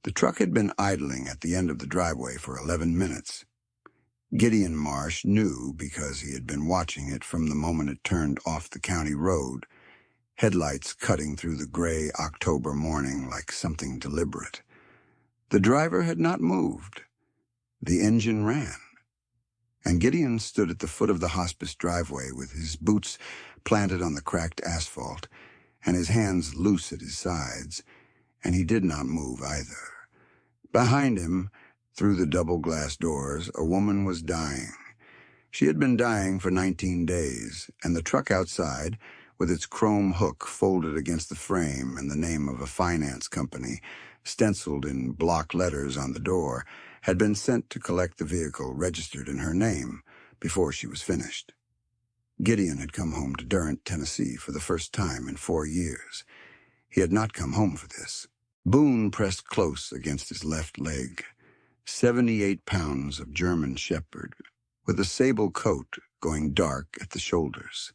The truck had been idling at the end of the driveway for 11 minutes. Gideon Marsh knew because he had been watching it from the moment it turned off the county road, headlights cutting through the gray October morning like something deliberate. The driver had not moved. The engine ran. And Gideon stood at the foot of the hospice driveway with his boots planted on the cracked asphalt and his hands loose at his sides, and he did not move either. Behind him, through the double-glass doors, a woman was dying. She had been dying for 19 days, and the truck outside, with its chrome hook folded against the frame and the name of a finance company stenciled in block letters on the door, had been sent to collect the vehicle registered in her name before she was finished. Gideon had come home to Durant, Tennessee for the first time in 4 years. He had not come home for this. Boone pressed close against his left leg. 78 pounds of German shepherd, with a sable coat going dark at the shoulders.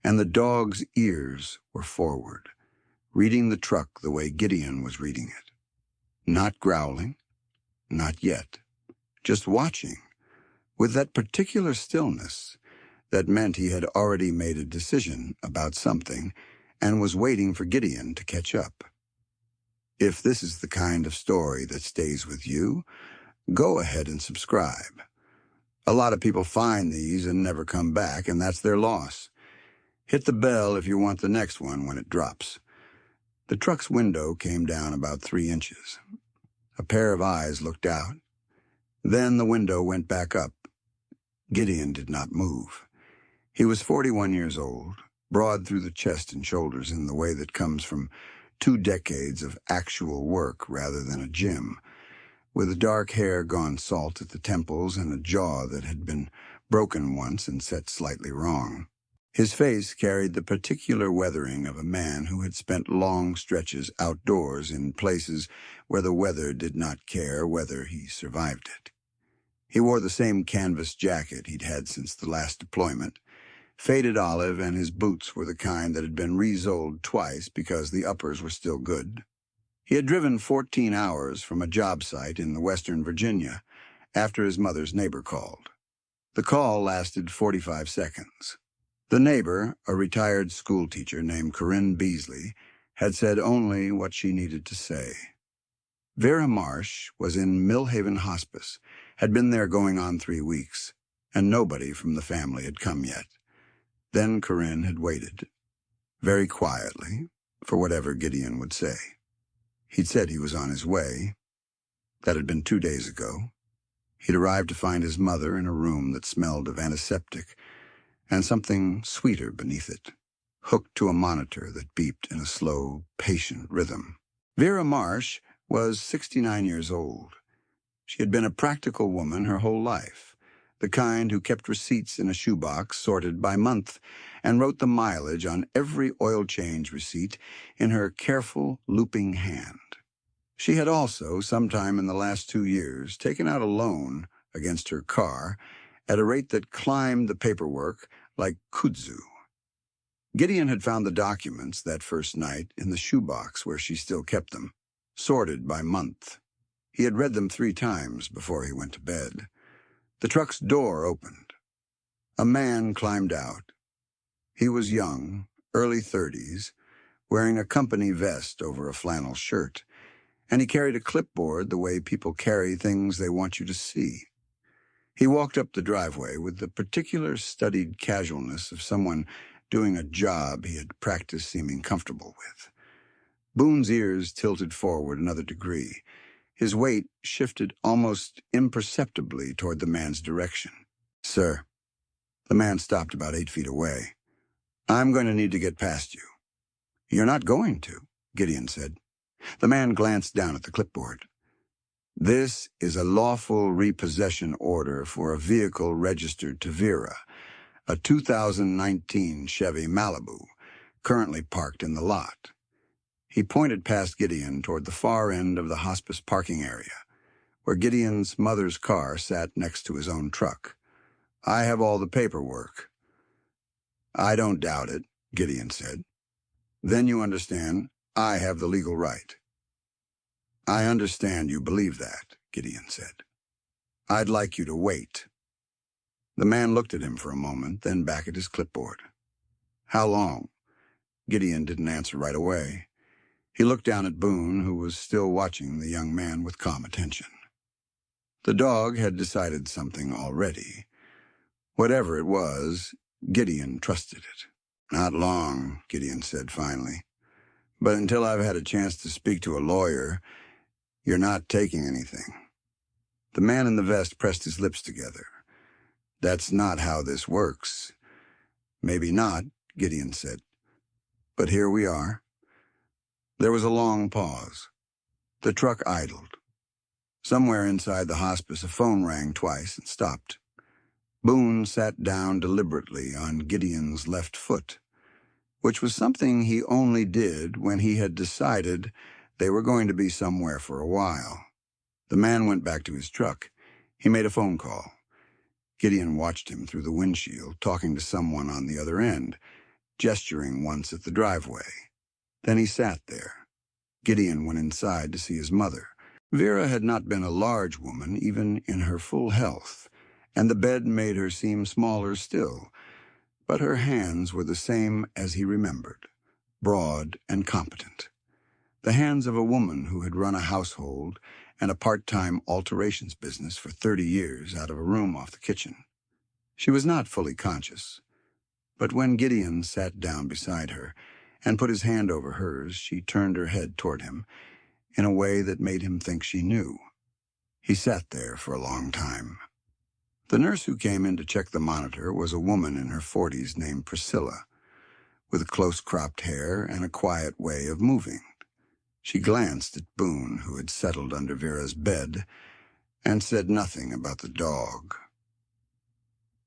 And the dog's ears were forward, reading the truck the way Gideon was reading it. Not growling, not yet, just watching, with that particular stillness that meant he had already made a decision about something and was waiting for Gideon to catch up. If this is the kind of story that stays with you, go ahead and subscribe. A lot of people find these and never come back, and that's their loss. Hit the bell if you want the next one when it drops. The truck's window came down about 3 inches. A pair of eyes looked out. Then the window went back up. Gideon did not move. He was 41 years old, broad through the chest and shoulders in the way that comes from 2 decades of actual work rather than a gym, with dark hair gone salt at the temples and a jaw that had been broken once and set slightly wrong. His face carried the particular weathering of a man who had spent long stretches outdoors in places where the weather did not care whether he survived it. He wore the same canvas jacket he'd had since the last deployment, faded olive, and his boots were the kind that had been re-soled twice because the uppers were still good. He had driven 14 hours from a job site in Western Virginia after his mother's neighbor called. The call lasted 45 seconds. The neighbor, a retired schoolteacher named Corinne Beasley, had said only what she needed to say. Vera Marsh was in Millhaven Hospice, had been there going on 3 weeks, and nobody from the family had come yet. Then Corinne had waited, very quietly, for whatever Gideon would say. He'd said he was on his way. That had been 2 days ago. He'd arrived to find his mother in a room that smelled of antiseptic, and something sweeter beneath it, hooked to a monitor that beeped in a slow, patient rhythm. Vera Marsh was 69 years old. She had been a practical woman her whole life, the kind who kept receipts in a shoebox sorted by month and wrote the mileage on every oil change receipt in her careful, looping hand. She had also, sometime in the last 2 years, taken out a loan against her car at a rate that climbed the paperwork like kudzu. Gideon had found the documents that first night in the shoebox where she still kept them, sorted by month. He had read them 3 times before he went to bed. The truck's door opened. A man climbed out. He was young, early 30s, wearing a company vest over a flannel shirt, and he carried a clipboard the way people carry things they want you to see. He walked up the driveway with the particular studied casualness of someone doing a job he had practiced seeming comfortable with. Boone's ears tilted forward another degree. His weight shifted almost imperceptibly toward the man's direction. "Sir." The man stopped about 8 feet away. "I'm going to need to get past you." "You're not going to," Gideon said. The man glanced down at the clipboard. "This is a lawful repossession order for a vehicle registered to Vera, a 2019 Chevy Malibu, currently parked in the lot." He pointed past Gideon toward the far end of the hospice parking area, where Gideon's mother's car sat next to his own truck. "I have all the paperwork." "I don't doubt it," Gideon said. "Then you understand, I have the legal right." I understand you believe that, Gideon said. I'd like you to wait. The man looked at him for a moment, then back at his clipboard. How long? Gideon didn't answer right away. He looked down at Boone, who was still watching the young man with calm attention. The dog had decided something already. Whatever it was, Gideon trusted it. Not long, Gideon said finally. But until I've had a chance to speak to a lawyer, you're not taking anything. The man in the vest pressed his lips together. That's not how this works. Maybe not, Gideon said. But here we are. There was a long pause. The truck idled. Somewhere inside the hospice, a phone rang twice and stopped. Boone sat down deliberately on Gideon's left foot, which was something he only did when he had decided they were going to be somewhere for a while. The man went back to his truck. He made a phone call. Gideon watched him through the windshield, talking to someone on the other end, gesturing once at the driveway. Then he sat there. Gideon went inside to see his mother. Vera had not been a large woman, even in her full health, and the bed made her seem smaller still, but her hands were the same as he remembered, broad and competent. The hands of a woman who had run a household and a part-time alterations business for 30 years out of a room off the kitchen. She was not fully conscious, but when Gideon sat down beside her and put his hand over hers, she turned her head toward him in a way that made him think she knew. He sat there for a long time. The nurse who came in to check the monitor was a woman in her 40s named Priscilla, with close-cropped hair and a quiet way of moving. She glanced at Boone, who had settled under Vera's bed, and said nothing about the dog.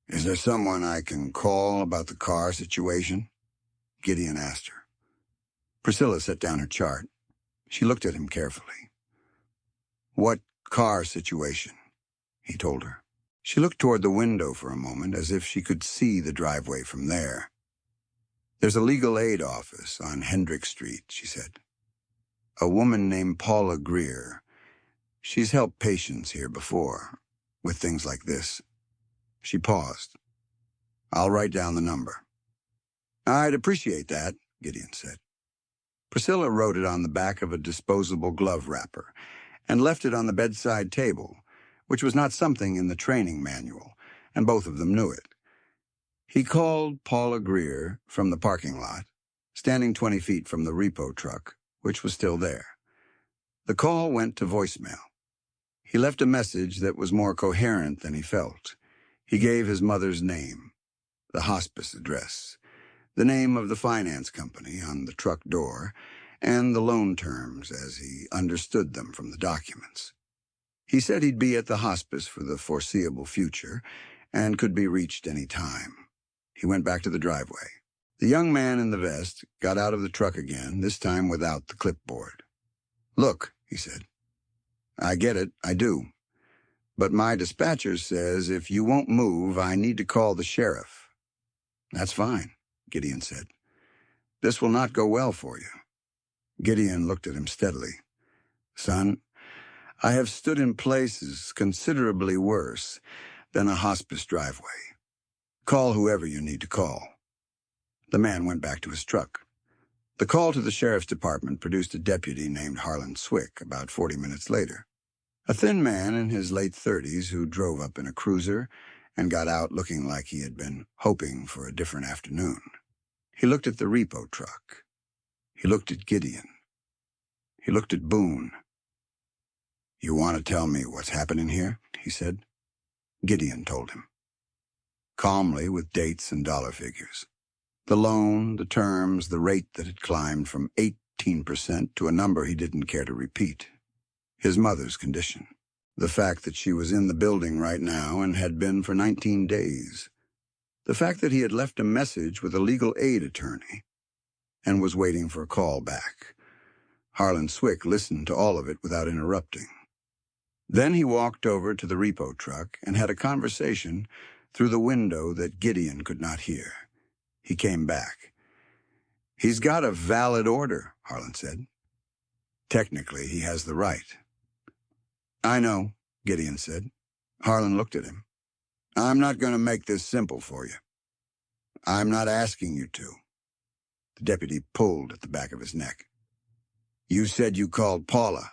"Is there someone I can call about the car situation?" Gideon asked her. Priscilla set down her chart. She looked at him carefully. "What car situation?" he told her. She looked toward the window for a moment, as if she could see the driveway from there. "There's a legal aid office on Hendrick Street," she said. "A woman named Paula Greer. She's helped patients here before, with things like this." She paused. "I'll write down the number." "I'd appreciate that," Gideon said. Priscilla wrote it on the back of a disposable glove wrapper and left it on the bedside table, which was not something in the training manual, and both of them knew it. He called Paula Greer from the parking lot, standing 20 feet from the repo truck, which was still there. The call went to voicemail. He left a message that was more coherent than he felt. He gave his mother's name, the hospice address, the name of the finance company on the truck door, and the loan terms as he understood them from the documents. He said he'd be at the hospice for the foreseeable future and could be reached any time. He went back to the driveway. The young man in the vest got out of the truck again, this time without the clipboard. "Look," he said, "I get it, I do. But my dispatcher says if you won't move, I need to call the sheriff." "That's fine," Gideon said. "This will not go well for you." Gideon looked at him steadily. "Son, I have stood in places considerably worse than a hospice driveway. Call whoever you need to call." The man went back to his truck. The call to the sheriff's department produced a deputy named Harlan Swick about 40 minutes later. A thin man in his late 30s who drove up in a cruiser and got out looking like he had been hoping for a different afternoon. He looked at the repo truck. He looked at Gideon. He looked at Boone. "You want to tell me what's happening here?" he said. Gideon told him. Calmly, with dates and dollar figures. The loan, the terms, the rate that had climbed from 18% to a number he didn't care to repeat. His mother's condition. The fact that she was in the building right now and had been for 19 days. The fact that he had left a message with a legal aid attorney and was waiting for a call back. Harlan Swick listened to all of it without interrupting. Then he walked over to the repo truck and had a conversation through the window that Gideon could not hear. He came back. "He's got a valid order," Harlan said. "Technically, he has the right. I know, Gideon said. Harlan looked at him. I'm not going to make this simple for you. I'm not asking you to. The deputy pulled at the back of his neck. You said you called Paula.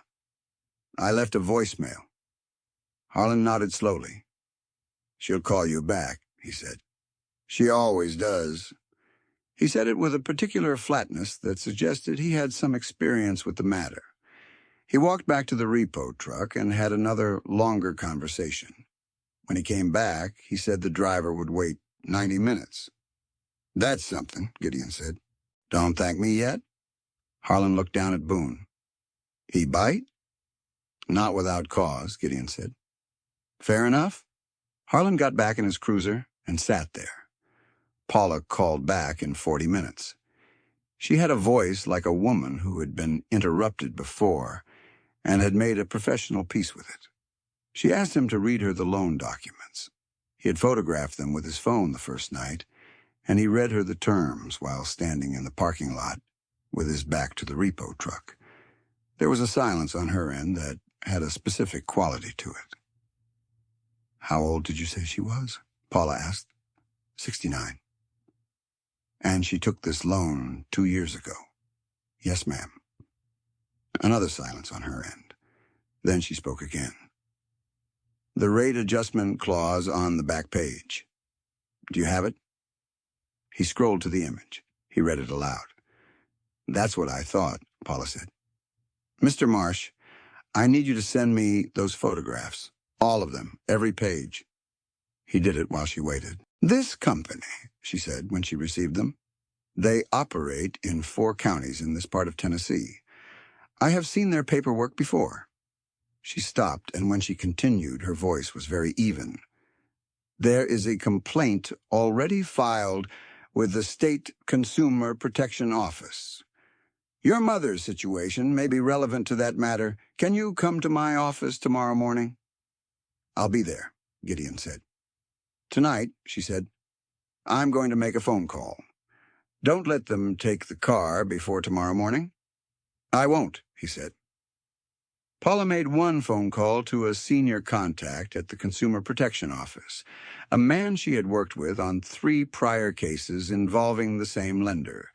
I left a voicemail. Harlan nodded slowly. She'll call you back, he said. She always does. He said it with a particular flatness that suggested he had some experience with the matter. He walked back to the repo truck and had another longer conversation. When he came back, he said the driver would wait 90 minutes. That's something, Gideon said. Don't thank me yet? Harlan looked down at Boone. He bite? Not without cause, Gideon said. Fair enough. Harlan got back in his cruiser and sat there. Paula called back in 40 minutes. She had a voice like a woman who had been interrupted before and had made a professional peace with it. She asked him to read her the loan documents. He had photographed them with his phone the first night, and he read her the terms while standing in the parking lot with his back to the repo truck. There was a silence on her end that had a specific quality to it. How old did you say she was? Paula asked. 69. And she took this loan 2 years ago. Yes, ma'am. Another silence on her end. Then she spoke again. The rate adjustment clause on the back page. Do you have it? He scrolled to the image. He read it aloud. That's what I thought, Paula said. Mr. Marsh, I need you to send me those photographs. All of them, every page. He did it while she waited. This company, she said when she received them, they operate in 4 counties in this part of Tennessee. I have seen their paperwork before. She stopped, and when she continued, her voice was very even. There is a complaint already filed with the State Consumer Protection Office. Your mother's situation may be relevant to that matter. Can you come to my office tomorrow morning? I'll be there, Gideon said. Tonight, she said, I'm going to make a phone call. Don't let them take the car before tomorrow morning. I won't, he said. Paula made one phone call to a senior contact at the Consumer Protection Office, a man she had worked with on 3 prior cases involving the same lender.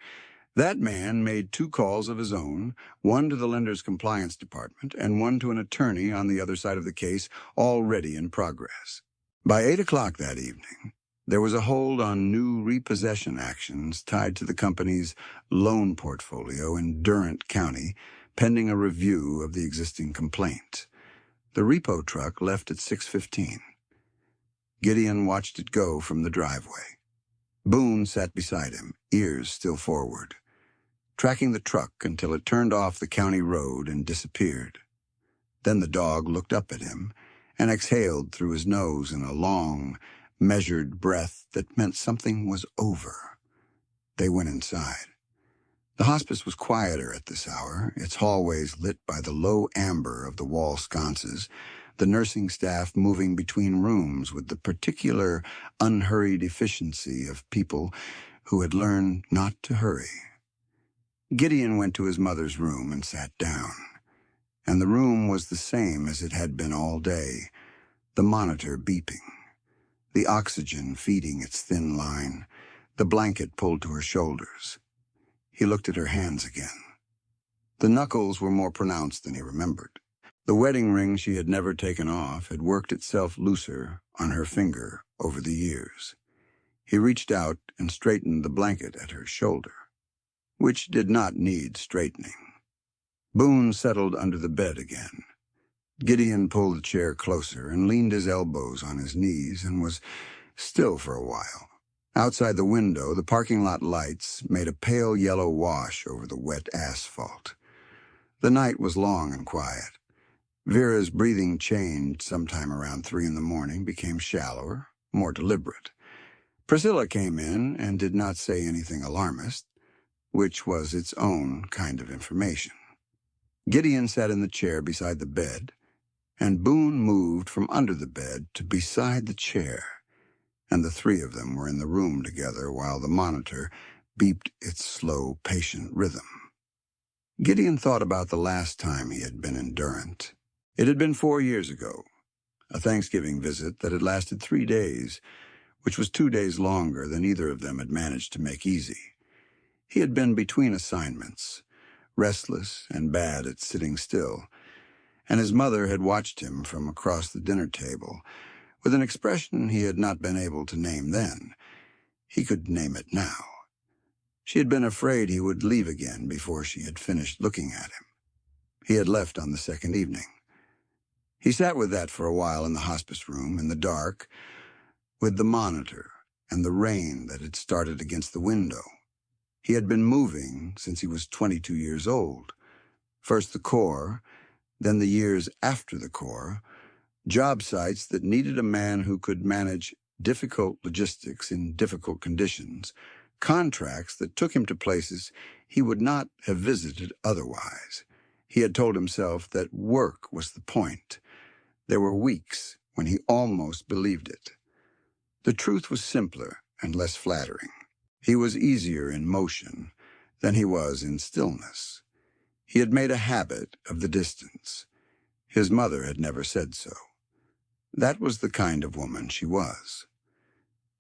That man made 2 calls of his own, one to the lender's compliance department and one to an attorney on the other side of the case already in progress. By 8 o'clock that evening, there was a hold on new repossession actions tied to the company's loan portfolio in Durant County, pending a review of the existing complaint. The repo truck left at 6:15. Gideon watched it go from the driveway. Boone sat beside him, ears still forward, tracking the truck until it turned off the county road and disappeared. Then the dog looked up at him and exhaled through his nose in a long, measured breath that meant something was over. They went inside. The hospice was quieter at this hour, its hallways lit by the low amber of the wall sconces, the nursing staff moving between rooms with the particular unhurried efficiency of people who had learned not to hurry. Gideon went to his mother's room and sat down, and the room was the same as it had been all day, the monitor beeping, the oxygen feeding its thin line, the blanket pulled to her shoulders. He looked at her hands again. The knuckles were more pronounced than he remembered. The wedding ring she had never taken off had worked itself looser on her finger over the years. He reached out and straightened the blanket at her shoulder, which did not need straightening. Boone settled under the bed again. Gideon pulled the chair closer and leaned his elbows on his knees and was still for a while. Outside the window, the parking lot lights made a pale yellow wash over the wet asphalt. The night was long and quiet. Vera's breathing changed sometime around 3 in the morning, became shallower, more deliberate. Priscilla came in and did not say anything alarmist, which was its own kind of information. Gideon sat in the chair beside the bed, and Boone moved from under the bed to beside the chair, and the 3 of them were in the room together while the monitor beeped its slow, patient rhythm. Gideon thought about the last time he had been in Durant. It had been 4 years ago, a Thanksgiving visit that had lasted 3 days, which was 2 days longer than either of them had managed to make easy. He had been between assignments, restless and bad at sitting still, and his mother had watched him from across the dinner table with an expression he had not been able to name then. He could name it now. She had been afraid he would leave again before she had finished looking at him. He had left on the second evening. He sat with that for a while in the hospice room, in the dark, with the monitor and the rain that had started against the window. He had been moving since he was 22 years old. First the Corps, then the years after the Corps, job sites that needed a man who could manage difficult logistics in difficult conditions, contracts that took him to places he would not have visited otherwise. He had told himself that work was the point. There were weeks when he almost believed it. The truth was simpler and less flattering. He was easier in motion than he was in stillness. He had made a habit of the distance. His mother had never said so. That was the kind of woman she was.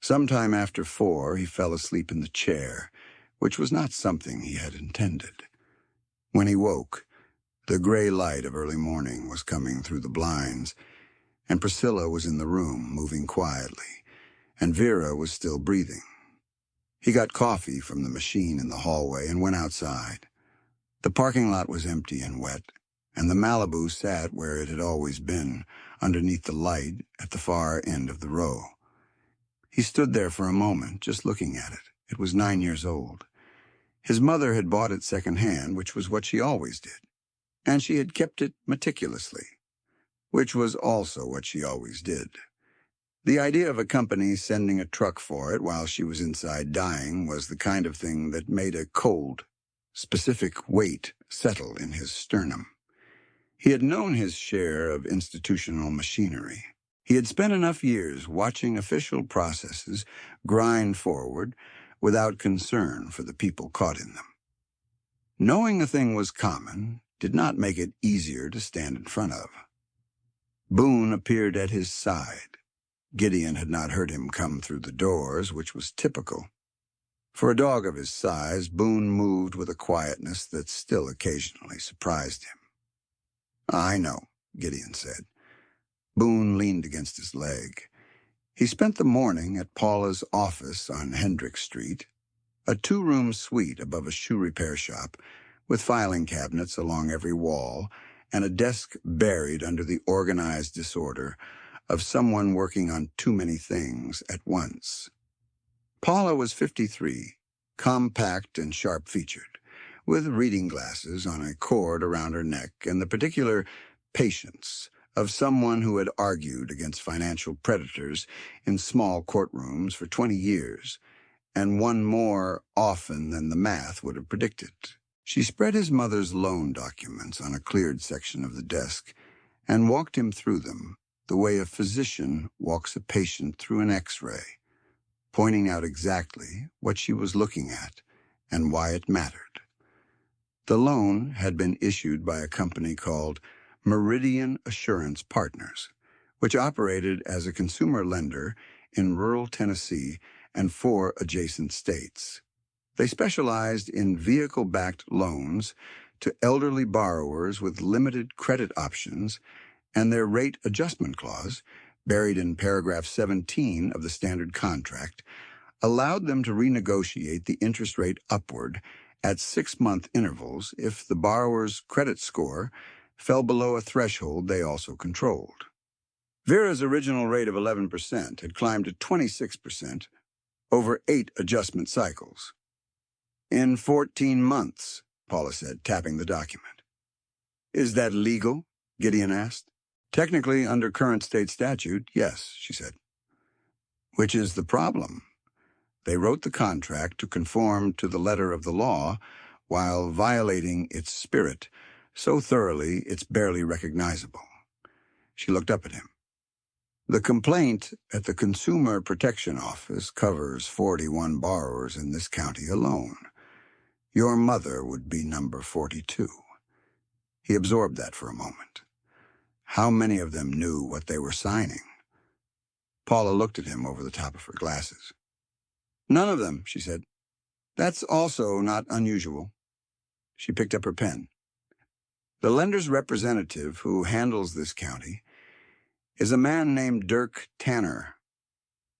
Sometime after 4, he fell asleep in the chair, which was not something he had intended. When he woke, the gray light of early morning was coming through the blinds, and Priscilla was in the room, moving quietly, and Vera was still breathing. He got coffee from the machine in the hallway and went outside. The parking lot was empty and wet, and the Malibu sat where it had always been, underneath the light at the far end of the row. He stood there for a moment, just looking at it. It was 9 years old. His mother had bought it secondhand, which was what she always did, and she had kept it meticulously, which was also what she always did. The idea of a company sending a truck for it while she was inside dying was the kind of thing that made a cold, specific weight settle in his sternum. He had known his share of institutional machinery. He had spent enough years watching official processes grind forward without concern for the people caught in them. Knowing a thing was common did not make it easier to stand in front of. Boone appeared at his side. Gideon had not heard him come through the doors, which was typical. For a dog of his size, Boone moved with a quietness that still occasionally surprised him. "I know," Gideon said. Boone leaned against his leg. He spent the morning at Paula's office on Hendrick Street, a 2-room suite above a shoe repair shop, with filing cabinets along every wall and a desk buried under the organized disorder of someone working on too many things at once. Paula was 53, compact and sharp-featured, with reading glasses on a cord around her neck and the particular patience of someone who had argued against financial predators in small courtrooms for 20 years and won more often than the math would have predicted. She spread his mother's loan documents on a cleared section of the desk and walked him through them the way a physician walks a patient through an X-ray, pointing out exactly what she was looking at and why it mattered. The loan had been issued by a company called Meridian Assurance Partners, which operated as a consumer lender in rural Tennessee and 4 adjacent states. They specialized in vehicle-backed loans to elderly borrowers with limited credit options, and their rate adjustment clause, buried in paragraph 17 of the standard contract, allowed them to renegotiate the interest rate upward at 6-month intervals if the borrower's credit score fell below a threshold they also controlled. Vera's original rate of 11% had climbed to 26% over 8 adjustment cycles. "In 14 months, Paula said, tapping the document. "Is that legal?" Gideon asked. "Technically, under current state statute, yes," she said. "Which is the problem. They wrote the contract to conform to the letter of the law while violating its spirit so thoroughly it's barely recognizable." She looked up at him. "The complaint at the Consumer Protection Office covers 41 borrowers in this county alone. Your mother would be number 42. He absorbed that for a moment. How many of them knew what they were signing? Paula looked at him over the top of her glasses. None of them, she said. That's also not unusual. She picked up her pen. The lender's representative who handles this county is a man named Dirk Tanner.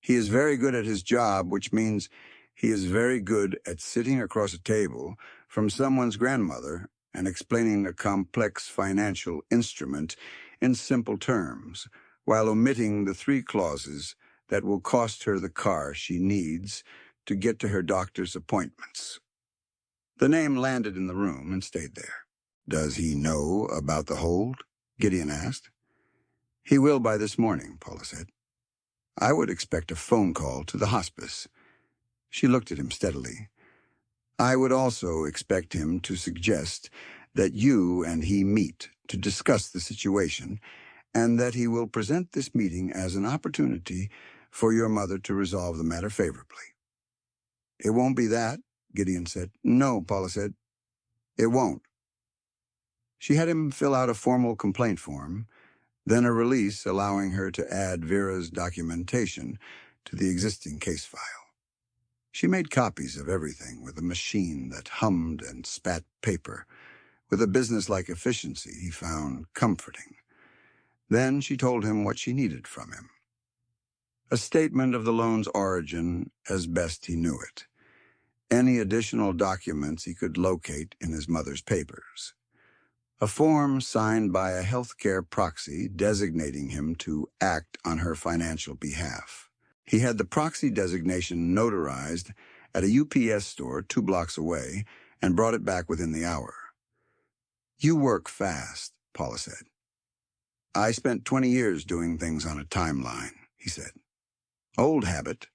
He is very good at his job, which means he is very good at sitting across a table from someone's grandmother and explaining a complex financial instrument in simple terms, while omitting the 3 clauses that will cost her the car she needs to get to her doctor's appointments. The name landed in the room and stayed there. Does he know about the hold? Gideon asked. He will by this morning, Paula said. I would expect a phone call to the hospice. She looked at him steadily. I would also expect him to suggest that you and he meet to discuss the situation, and that he will present this meeting as an opportunity for your mother to resolve the matter favorably. It won't be that, Gideon said. No, Paula said. It won't. She had him fill out a formal complaint form, then a release allowing her to add Vera's documentation to the existing case file. She made copies of everything with a machine that hummed and spat paper, with a business-like efficiency he found comforting. Then she told him what she needed from him. A statement of the loan's origin as best he knew it. Any additional documents he could locate in his mother's papers. A form signed by a healthcare proxy designating him to act on her financial behalf. He had the proxy designation notarized at a UPS store 2 blocks away and brought it back within the hour. You work fast, Paula said. I spent 20 years doing things on a timeline, he said. Old habit.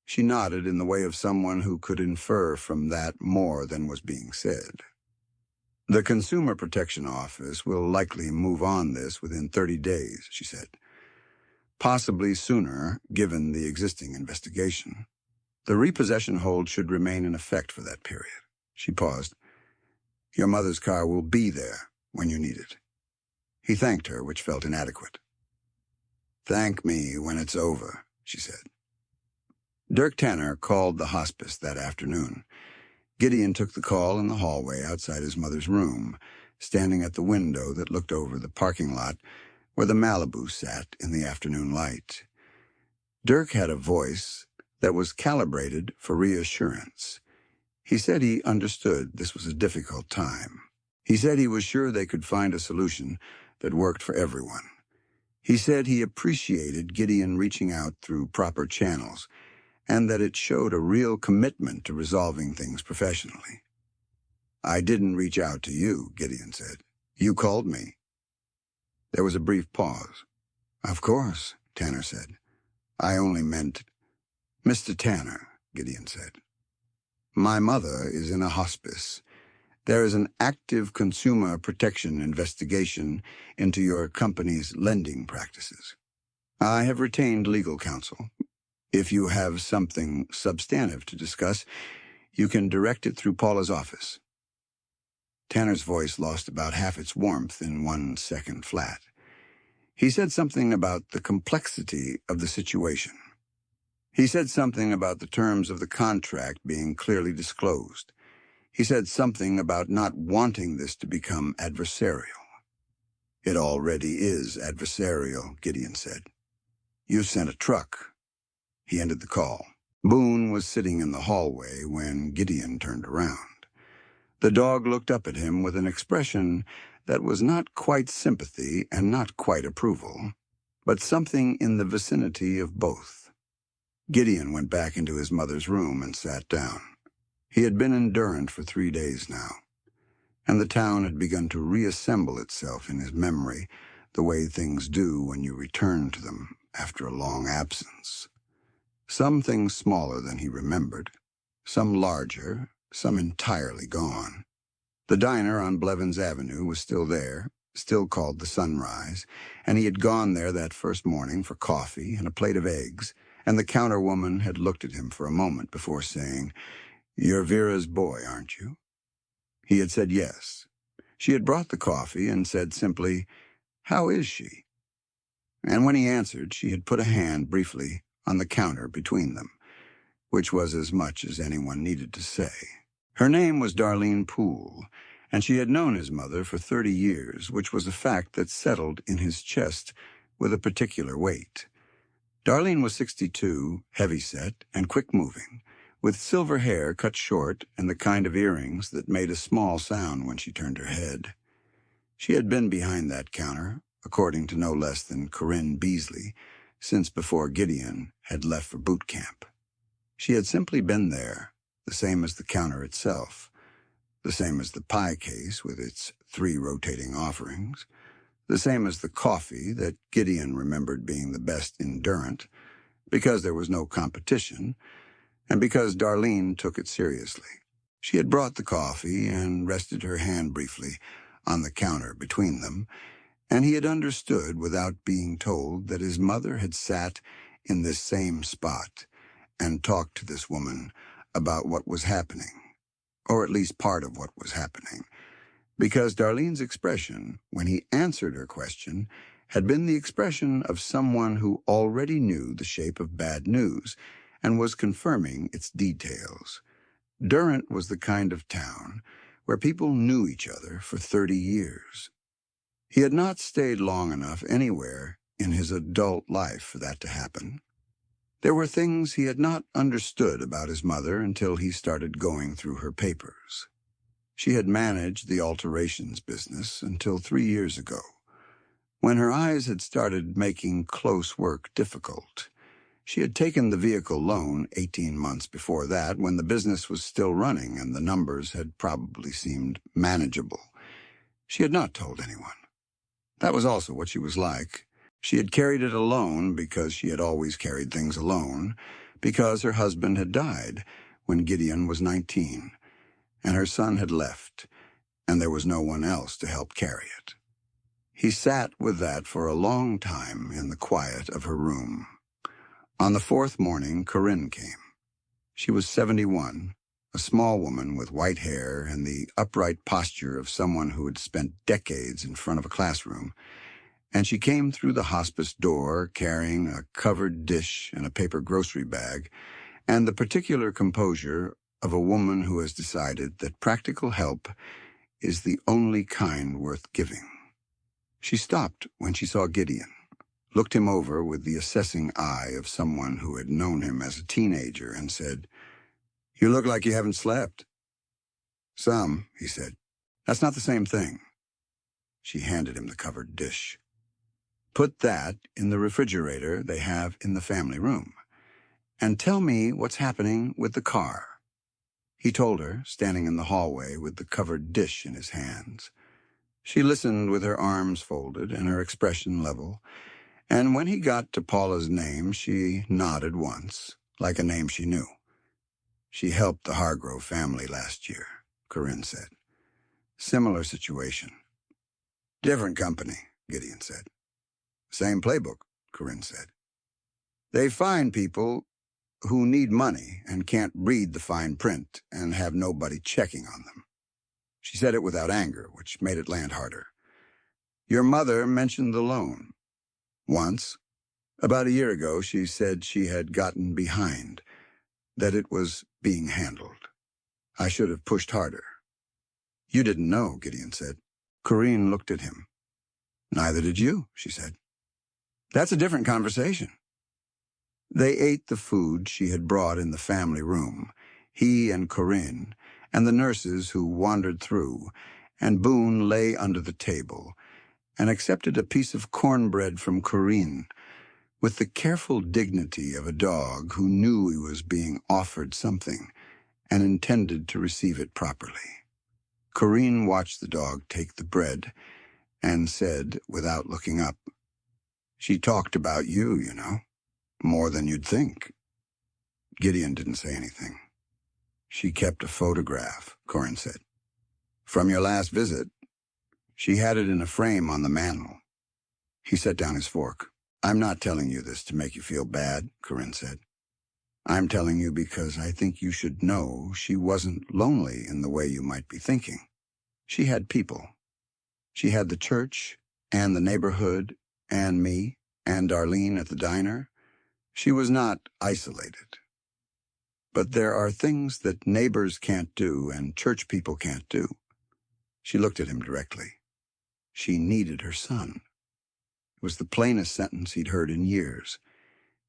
She nodded in the way of someone who could infer from that more than was being said. The Consumer Protection Office will likely move on this within 30 days, she said. Possibly sooner, given the existing investigation. The repossession hold should remain in effect for that period. She paused. Your mother's car will be there when you need it. He thanked her, which felt inadequate. Thank me when it's over, she said. Dirk Tanner called the hospice that afternoon. Gideon took the call in the hallway outside his mother's room, standing at the window that looked over the parking lot where the Malibu sat in the afternoon light. Dirk had a voice that was calibrated for reassurance. He said he understood this was a difficult time. He said he was sure they could find a solution that worked for everyone. He said he appreciated Gideon reaching out through proper channels, and that it showed a real commitment to resolving things professionally. I didn't reach out to you, Gideon said. You called me. There was a brief pause. Of course, Tanner said. I only meant... Mr. Tanner, Gideon said. My mother is in a hospice. There is an active consumer protection investigation into your company's lending practices. I have retained legal counsel. If you have something substantive to discuss, you can direct it through Paula's office. Tanner's voice lost about half its warmth in 1 second flat. He said something about the complexity of the situation. He said something about the terms of the contract being clearly disclosed. He said something about not wanting this to become adversarial. It already is adversarial, Gideon said. You sent a truck. He ended the call. Boone was sitting in the hallway when Gideon turned around. The dog looked up at him with an expression that was not quite sympathy and not quite approval, but something in the vicinity of both. Gideon went back into his mother's room and sat down. He had been in Durant for 3 days now, and the town had begun to reassemble itself in his memory the way things do when you return to them after a long absence. Some things smaller than he remembered, some larger, some entirely gone. The diner on Blevins Avenue was still there, still called the Sunrise, and he had gone there that first morning for coffee and a plate of eggs, and the counter woman had looked at him for a moment before saying, "You're Vera's boy, aren't you?" He had said yes. She had brought the coffee and said simply, "How is she?" And when he answered, she had put a hand briefly on the counter between them, which was as much as anyone needed to say. Her name was Darlene Poole, and she had known his mother for 30 years, which was a fact that settled in his chest with a particular weight. Darlene was 62, heavy-set, and quick-moving, with silver hair cut short and the kind of earrings that made a small sound when she turned her head. She had been behind that counter, according to no less than Corinne Beasley, since before Gideon had left for boot camp. She had simply been there, the same as the counter itself, the same as the pie case with its 3 rotating offerings, the same as the coffee that Gideon remembered being the best in Durant, because there was no competition, and because Darlene took it seriously. She had brought the coffee and rested her hand briefly on the counter between them, and he had understood without being told that his mother had sat in this same spot and talked to this woman about what was happening, or at least part of what was happening, because Darlene's expression, when he answered her question, had been the expression of someone who already knew the shape of bad news and was confirming its details. Durant was the kind of town where people knew each other for 30 years. He had not stayed long enough anywhere in his adult life for that to happen. There were things he had not understood about his mother until he started going through her papers. She had managed the alterations business until 3 years ago, when her eyes had started making close work difficult. She had taken the vehicle loan 18 months before that, when the business was still running and the numbers had probably seemed manageable. She had not told anyone. That was also what she was like. She had carried it alone because she had always carried things alone, because her husband had died when Gideon was 19, and her son had left, and there was no one else to help carry it. He sat with that for a long time in the quiet of her room. On the 4th morning, Corinne came. She was 71, a small woman with white hair and the upright posture of someone who had spent decades in front of a classroom, and she came through the hospice door carrying a covered dish and a paper grocery bag, and the particular composure of a woman who has decided that practical help is the only kind worth giving. She stopped when she saw Gideon, looked him over with the assessing eye of someone who had known him as a teenager, and said, "You look like you haven't slept." "Some," he said. "That's not the same thing." She handed him the covered dish. "Put that in the refrigerator they have in the family room, and tell me what's happening with the car." He told her, standing in the hallway with the covered dish in his hands. She listened with her arms folded and her expression level, and when he got to Paula's name, she nodded once, like a name she knew. "She helped the Hargrove family last year," Corinne said. "Similar situation." "Different company," Gideon said. "Same playbook," Corinne said. "They find people who need money and can't read the fine print and have nobody checking on them." She said it without anger, which made it land harder. "Your mother mentioned the loan. Once. About a year ago, she said she had gotten behind, that it was being handled. I should have pushed harder." "You didn't know," Gideon said. Corinne looked at him. "Neither did you," she said. "That's a different conversation." They ate the food she had brought in the family room, he and Corinne, and the nurses who wandered through, and Boone lay under the table and accepted a piece of cornbread from Corinne with the careful dignity of a dog who knew he was being offered something and intended to receive it properly. Corinne watched the dog take the bread and said, without looking up, "She talked about you, you know, more than you'd think." Gideon didn't say anything. "She kept a photograph," Corinne said. "From your last visit. She had it in a frame on the mantel." He set down his fork. "I'm not telling you this to make you feel bad," Corinne said. "I'm telling you because I think you should know she wasn't lonely in the way you might be thinking. She had people. She had the church And the neighborhood, and me, and Darlene at the diner. She was not isolated. But there are things that neighbors can't do and church people can't do. She looked at him directly. She needed her son. It was the plainest sentence he'd heard in years.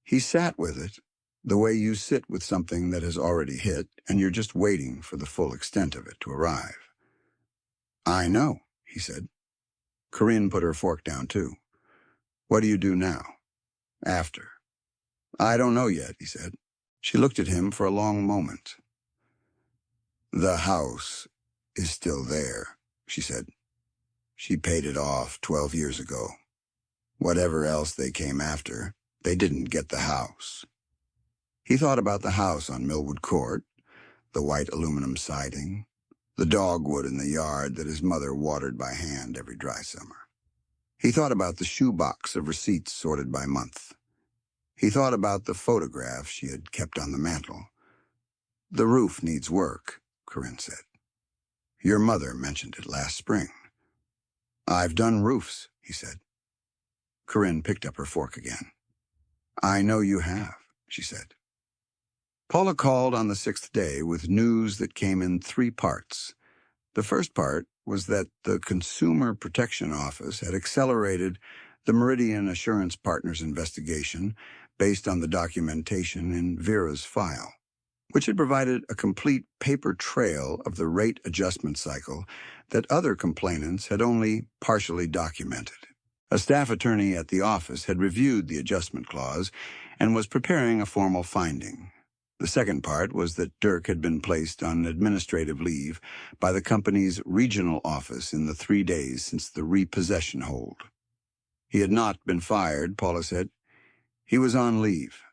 He sat with it, the way you sit with something that has already hit and you're just waiting for the full extent of it to arrive. I know, he said. Corinne put her fork down too. What do you do now? After. I don't know yet, he said. She looked at him for a long moment. The house is still there, she said. She paid it off 12 years ago. Whatever else they came after, they didn't get the house. He thought about the house on Millwood Court, the white aluminum siding, the dogwood in the yard that his mother watered by hand every dry summer. He thought about the shoebox of receipts sorted by month. He thought about the photograph she had kept on the mantel. The roof needs work, Corinne said. Your mother mentioned it last spring. I've done roofs, he said. Corinne picked up her fork again. I know you have, she said. Paula called on the 6th day with news that came in 3 parts. The first part was that the Consumer Protection Office had accelerated the Meridian Assurance Partners investigation based on the documentation in Vera's file, which had provided a complete paper trail of the rate adjustment cycle that other complainants had only partially documented. A staff attorney at the office had reviewed the adjustment clause and was preparing a formal finding. The second part was that Dirk had been placed on administrative leave by the company's regional office in the 3 days since the repossession hold. He had not been fired, Paula said. He was on leave.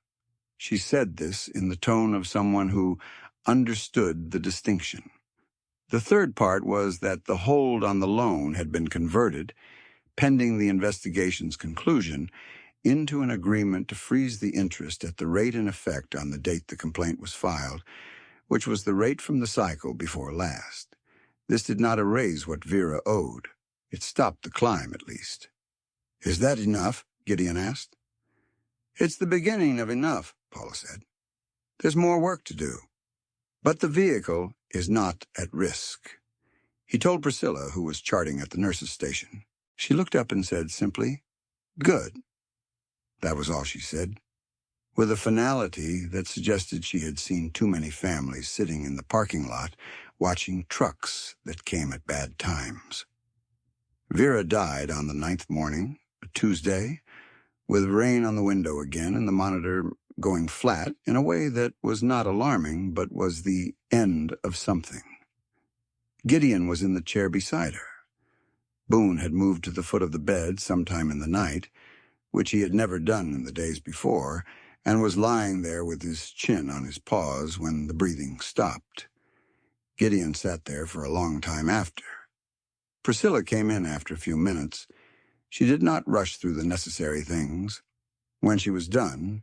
She said this in the tone of someone who understood the distinction. The third part was that the hold on the loan had been converted, pending the investigation's conclusion, into an agreement to freeze the interest at the rate in effect on the date the complaint was filed, which was the rate from the cycle before last. This did not erase what Vera owed. It stopped the climb, at least. Is that enough? Gideon asked. It's the beginning of enough, Paula said. There's more work to do. But the vehicle is not at risk. He told Priscilla, who was charting at the nurse's station. She looked up and said simply, Good. That was all she said, with a finality that suggested she had seen too many families sitting in the parking lot watching trucks that came at bad times. Vera died on the 9th morning, a Tuesday, with rain on the window again and the monitor going flat in a way that was not alarming but was the end of something. Gideon was in the chair beside her. Boone had moved to the foot of the bed sometime in the night, which he had never done in the days before, and was lying there with his chin on his paws when the breathing stopped. Gideon sat there for a long time after. Priscilla came in after a few minutes. She did not rush through the necessary things. When she was done,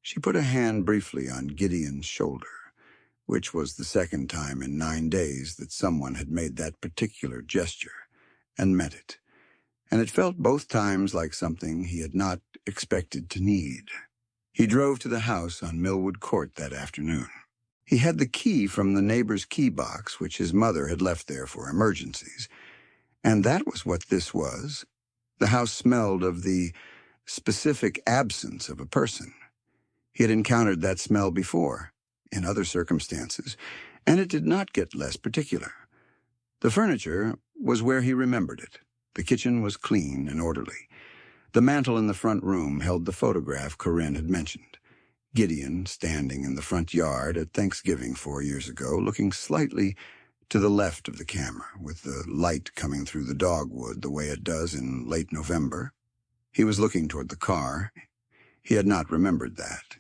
she put a hand briefly on Gideon's shoulder, which was the second time in 9 days that someone had made that particular gesture, and meant it. And it felt both times like something he had not expected to need. He drove to the house on Millwood Court that afternoon. He had the key from the neighbor's key box, which his mother had left there for emergencies. And that was what this was. The house smelled of the specific absence of a person. He had encountered that smell before, in other circumstances, and it did not get less particular. The furniture was where he remembered it. The kitchen was clean and orderly. The mantel in the front room held the photograph Corinne had mentioned. Gideon, standing in the front yard at Thanksgiving 4 years ago, looking slightly to the left of the camera, with the light coming through the dogwood the way it does in late November. He was looking toward the car. He had not remembered that.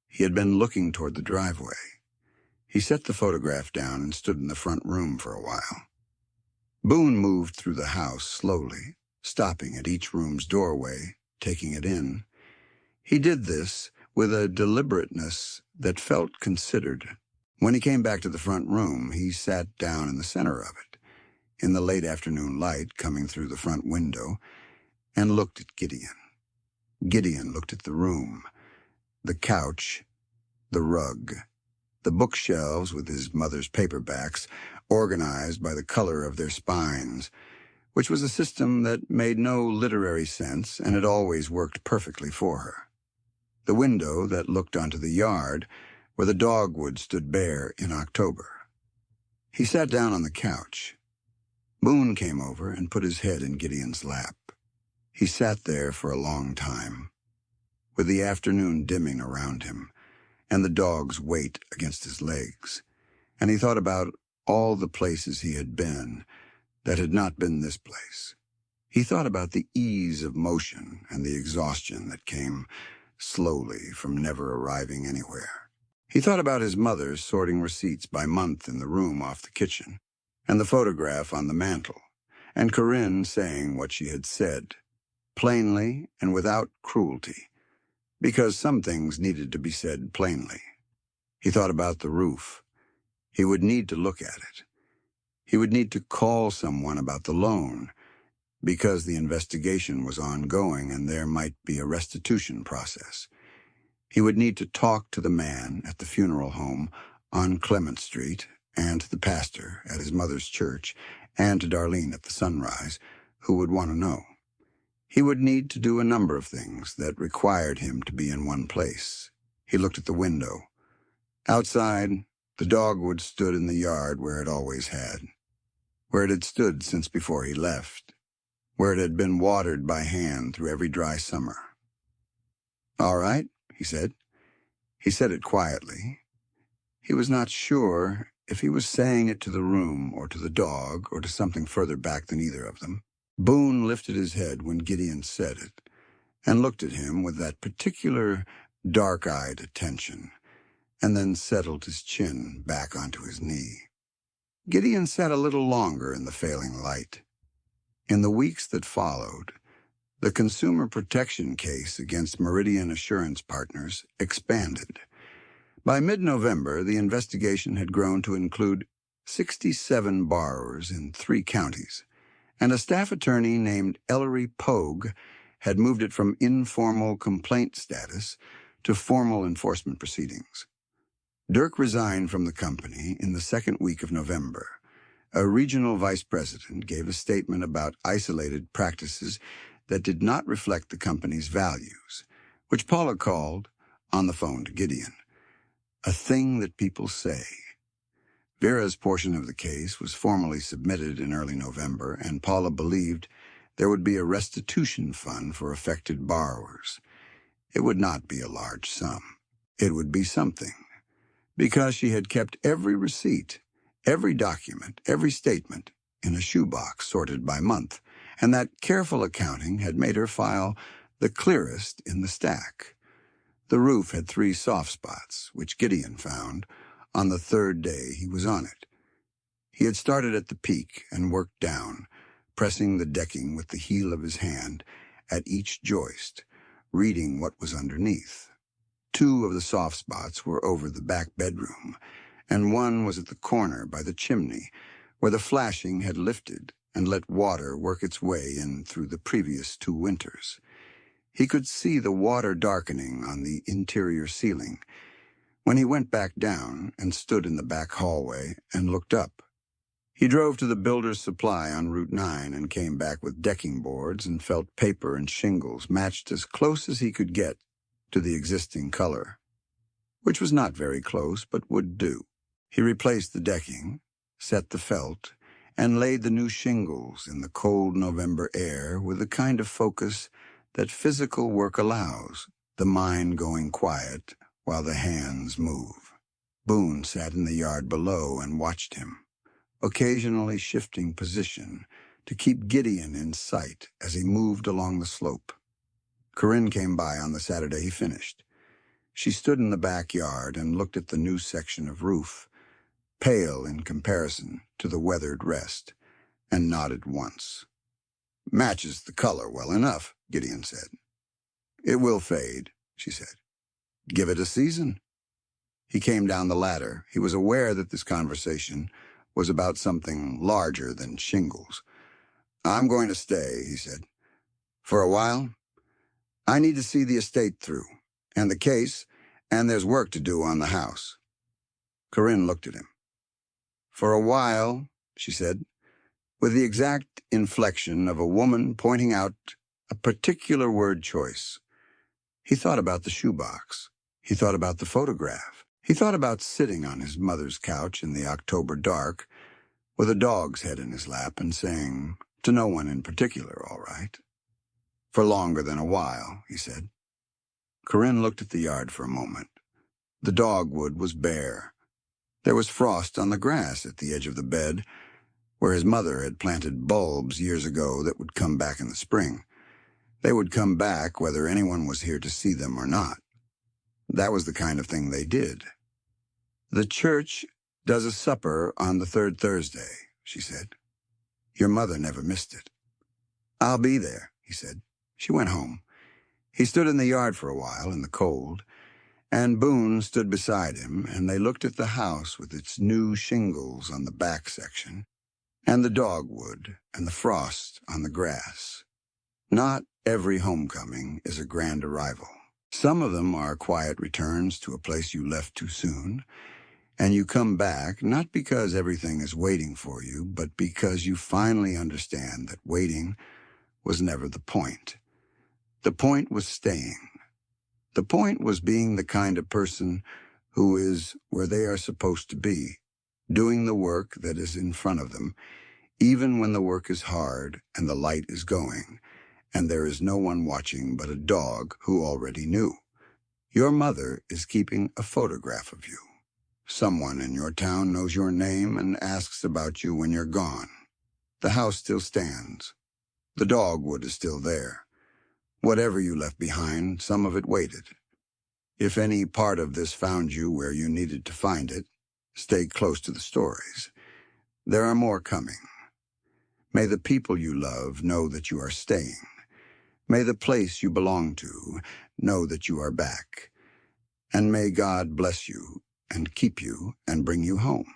He had been looking toward the driveway. He set the photograph down and stood in the front room for a while. Boone moved through the house slowly, stopping at each room's doorway, taking it in. He did this with a deliberateness that felt considered. When he came back to the front room, he sat down in the center of it, in the late afternoon light coming through the front window, and looked at Gideon. Gideon looked at the room, the couch, the rug, the bookshelves with his mother's paperbacks, organized by the color of their spines, which was a system that made no literary sense and had always worked perfectly for her. The window that looked onto the yard, where the dogwood stood bare in October. He sat down on the couch. Boone came over and put his head in Gideon's lap. He sat there for a long time, with the afternoon dimming around him, and the dog's weight against his legs, and he thought about all the places he had been that had not been this place. He thought about the ease of motion and the exhaustion that came slowly from never arriving anywhere. He thought about his mother sorting receipts by month in the room off the kitchen, and the photograph on the mantel, and Corinne saying what she had said, plainly and without cruelty, because some things needed to be said plainly. He thought about the roof. He would need to look at it. He would need to call someone about the loan, because the investigation was ongoing and there might be a restitution process. He would need to talk to the man at the funeral home on Clement Street, and to the pastor at his mother's church, and to Darlene at the Sunrise, who would want to know. He would need to do a number of things that required him to be in one place. He looked at the window. Outside, the dogwood stood in the yard where it always had, where it had stood since before he left, where it had been watered by hand through every dry summer. "All right," he said. He said it quietly. He was not sure if he was saying it to the room or to the dog or to something further back than either of them. Boone lifted his head when Gideon said it and looked at him with that particular dark-eyed attention, and then settled his chin back onto his knee. Gideon sat a little longer in the failing light. In the weeks that followed, the consumer protection case against Meridian Assurance Partners expanded. By mid-November, the investigation had grown to include 67 borrowers in 3 counties, and a staff attorney named Ellery Pogue had moved it from informal complaint status to formal enforcement proceedings. Dirk resigned from the company in the second week of November. A regional vice president gave a statement about isolated practices that did not reflect the company's values, which Paula called, on the phone to Gideon, a thing that people say. Vera's portion of the case was formally submitted in early November, and Paula believed there would be a restitution fund for affected borrowers. It would not be a large sum. It would be something, because she had kept every receipt, every document, every statement in a shoebox sorted by month, and that careful accounting had made her file the clearest in the stack. The roof had 3 soft spots, which Gideon found on the 3rd day he was on it. He had started at the peak and worked down, pressing the decking with the heel of his hand at each joist, reading what was underneath. 2 of the soft spots were over the back bedroom, and 1 was at the corner by the chimney, where the flashing had lifted and let water work its way in through the previous 2 winters. He could see the water darkening on the interior ceiling when he went back down and stood in the back hallway and looked up. He drove to the Builder's Supply on Route 9 and came back with decking boards and felt paper and shingles matched as close as he could get to the existing color, which was not very close but would do. He replaced the decking, set the felt, and laid the new shingles in the cold November air with the kind of focus that physical work allows, the mind going quiet while the hands move. Boone sat in the yard below and watched him, occasionally shifting position to keep Gideon in sight as he moved along the slope. Corinne came by on the Saturday he finished. She stood in the backyard and looked at the new section of roof, pale in comparison to the weathered rest, and nodded once. "Matches the color well enough," Gideon said. "It will fade," she said. "Give it a season." He came down the ladder. He was aware that this conversation was about something larger than shingles. "I'm going to stay," he said. For a while, I need to see the estate through, and the case, and there's work to do on the house. Corinne looked at him. For a while, she said, with the exact inflection of a woman pointing out a particular word choice. He thought about the shoebox. He thought about the photograph. He thought about sitting on his mother's couch in the October dark, with a dog's head in his lap and saying, to no one in particular, all right. For longer than a while, he said. Corinne looked at the yard for a moment. The dogwood was bare. There was frost on the grass at the edge of the bed, where his mother had planted bulbs years ago that would come back in the spring. They would come back whether anyone was here to see them or not. That was the kind of thing they did. The church does a supper on the third Thursday, she said. Your mother never missed it. I'll be there, he said. She went home. He stood in the yard for a while in the cold, and Boone stood beside him, and they looked at the house with its new shingles on the back section, and the dogwood and the frost on the grass. Not every homecoming is a grand arrival. Some of them are quiet returns to a place you left too soon, and you come back not because everything is waiting for you, but because you finally understand that waiting was never the point. The point was staying. The point was being the kind of person who is where they are supposed to be, doing the work that is in front of them, even when the work is hard and the light is going, and there is no one watching but a dog who already knew. Your mother is keeping a photograph of you. Someone in your town knows your name and asks about you when you're gone. The house still stands. The dogwood is still there. Whatever you left behind, some of it waited. If any part of this found you where you needed to find it, stay close to the stories. There are more coming. May the people you love know that you are staying. May the place you belong to know that you are back. And may God bless you and keep you and bring you home.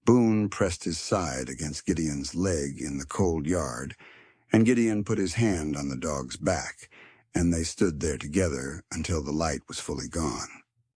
Boone pressed his side against Gideon's leg in the cold yard, and Gideon put his hand on the dog's back, and they stood there together until the light was fully gone.